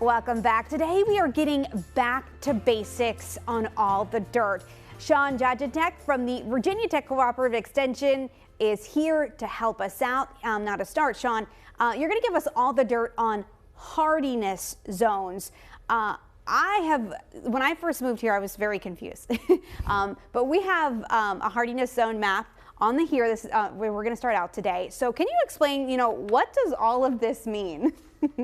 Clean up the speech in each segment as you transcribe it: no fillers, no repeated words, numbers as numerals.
Welcome back. Today we are getting back to basics on all the dirt. Shawn Jadrnicek from the Virginia Cooperative Extension is here to help us out. Now to start, Shawn, you're going to give us all the dirt on hardiness zones. When I first moved here, I was very confused. But we have a hardiness zone map on the here. This where we're going to start out today. So can you explain, what does all of this mean?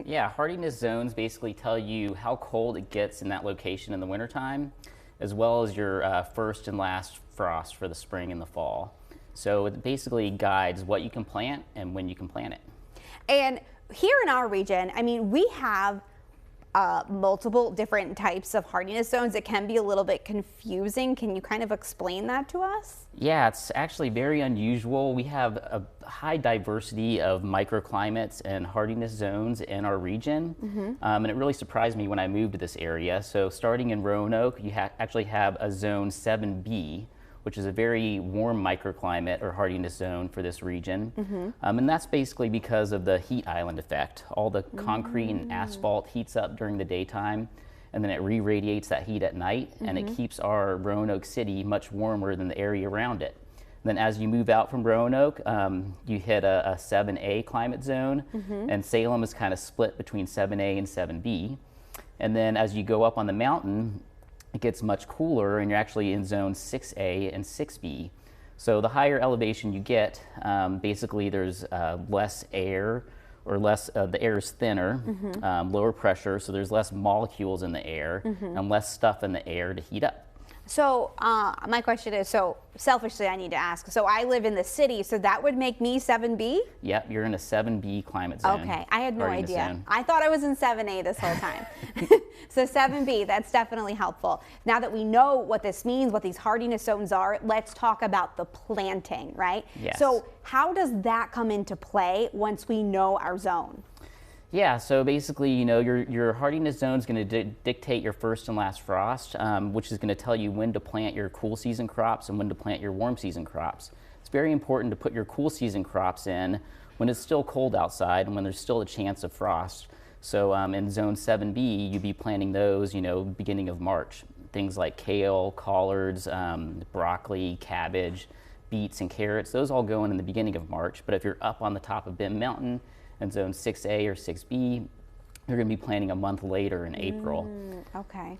Yeah, hardiness zones basically tell you how cold it gets in that location in the wintertime, as well as your first and last frost for the spring and the fall. So it basically guides what you can plant and when you can plant it. And here in our region, we have multiple different types of hardiness zones. It can be a little bit confusing. Can you kind of explain that to us? Yeah, it's actually very unusual. We have a high diversity of microclimates and hardiness zones in our region. And it really surprised me when I moved to this area. So starting in Roanoke, you actually have a zone 7B, which is a very warm microclimate or hardiness zone for this region. And that's basically because of the heat island effect. All the concrete and asphalt heats up during the daytime, and then it re-radiates that heat at night, and it keeps our Roanoke city much warmer than the area around it. Then as you move out from Roanoke, you hit a 7A climate zone, and Salem is kind of split between 7A and 7B. And then as you go up on the mountain, it gets much cooler, and you're actually in zone 6A and 6B. So the higher elevation you get, basically there's less air, or the air is thinner, lower pressure, so there's less molecules in the air and less stuff in the air to heat up. So my question is, so selfishly I need to ask, so I live in the city, so that would make me 7B? Yep, you're in a 7B climate zone. Okay, I had no idea. Zone. I thought I was in 7A this whole time. So 7B, that's definitely helpful. Now that we know what this means, what these hardiness zones are, let's talk about the planting, right? Yes. So how does that come into play once we know our zone? Yeah, so basically, your hardiness zone is going to dictate your first and last frost, which is going to tell you when to plant your cool season crops and when to plant your warm season crops. It's very important to put your cool season crops in when it's still cold outside and when there's still a chance of frost. So in zone 7B, you'd be planting those, beginning of March. Things like kale, collards, broccoli, cabbage, beets, and carrots, those all go in the beginning of March. But if you're up on the top of Bim Mountain, in zone 6A or 6B, you're going to be planting a month later in April. Okay.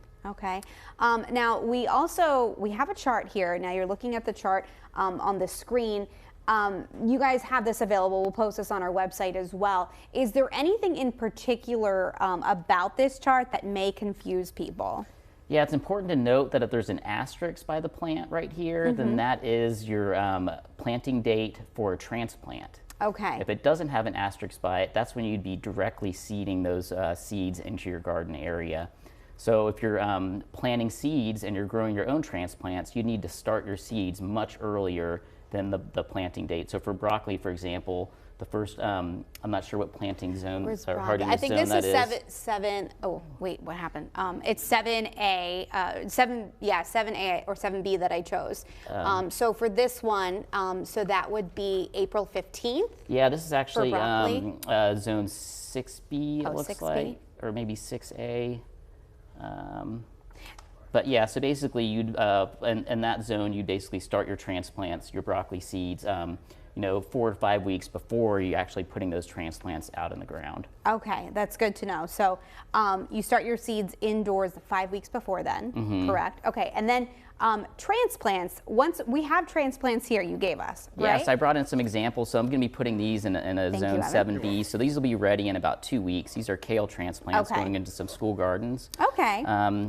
Now we have a chart here. Now you're looking at the chart on the screen. You guys have this available. We'll post this on our website as well. Is there anything in particular about this chart that may confuse people? Yeah, it's important to note that if there's an asterisk by the plant right here, then that is your planting date for a transplant. Okay. If it doesn't have an asterisk by it, that's when you'd be directly seeding those seeds into your garden area. So if you're planting seeds and you're growing your own transplants, you need to start your seeds much earlier than the planting date. So for broccoli, for example, the first, I'm not sure what planting zone or hardiness zone that is. I think this is seven. Oh, wait, what happened? It's 7A, 7A or 7B that I chose. So for this one, so that would be April 15th. Yeah, this is actually zone 6B, it looks 6B? like, or maybe 6A. But yeah, so basically you'd, in that zone, you basically start your transplants, your broccoli seeds, 4 to 5 weeks before you actually putting those transplants out in the ground. Okay, that's good to know. So you start your seeds indoors 5 weeks before then, correct? Okay, and then transplants, once we have transplants here you gave us, right? Yes, I brought in some examples, so I'm going to be putting these in a zone 7B. So these will be ready in about 2 weeks. These are kale transplants going into some school gardens. Okay.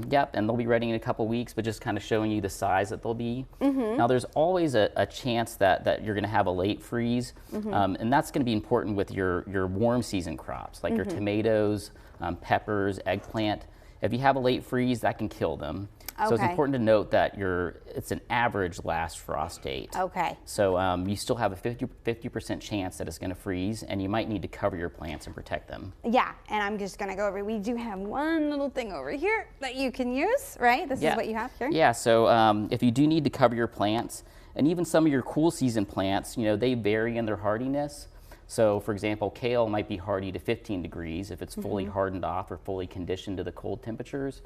Yep, and they'll be ready in a couple weeks, but just kind of showing you the size that they'll be. Now there's always a chance that you're going to have a late freeze, and that's going to be important with your warm season crops, like your tomatoes, peppers, eggplant. If you have a late freeze, that can kill them. So it's important to note that it's an average last frost date. Okay. So you still have a 50% chance that it's going to freeze, and you might need to cover your plants and protect them. Yeah, and I'm just going to go over. We do have one little thing over here that you can use, right? This is what you have here. Yeah. So if you do need to cover your plants, and even some of your cool season plants, they vary in their hardiness. So for example, kale might be hardy to 15 degrees if it's fully hardened off or fully conditioned to the cold temperatures.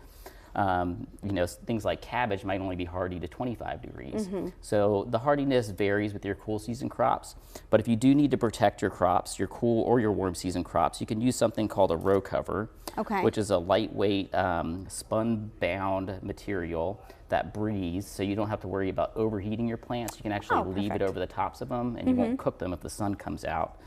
You know, things like cabbage might only be hardy to 25 degrees. So the hardiness varies with your cool season crops, but if you do need to protect your crops, your cool or your warm season crops, you can use something called a row cover, which is a lightweight spun bound material that breathes, so you don't have to worry about overheating your plants. You can actually leave it over the tops of them, and you won't cook them if the sun comes out.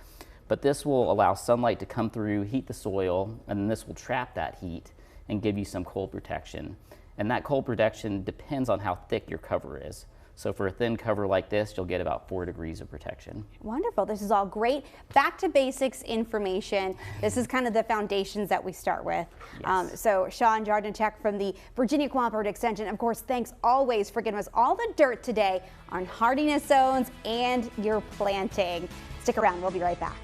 But this will allow sunlight to come through, heat the soil, and then this will trap that heat and give you some cold protection. And that cold protection depends on how thick your cover is. So for a thin cover like this, you'll get about 4 degrees of protection. Wonderful. This is all great. Back to basics information. This is kind of the foundations that we start with. Yes. So Shawn Jadrnicek from the Virginia Cooperative Extension, of course, thanks always for giving us all the dirt today on hardiness zones and your planting. Stick around. We'll be right back.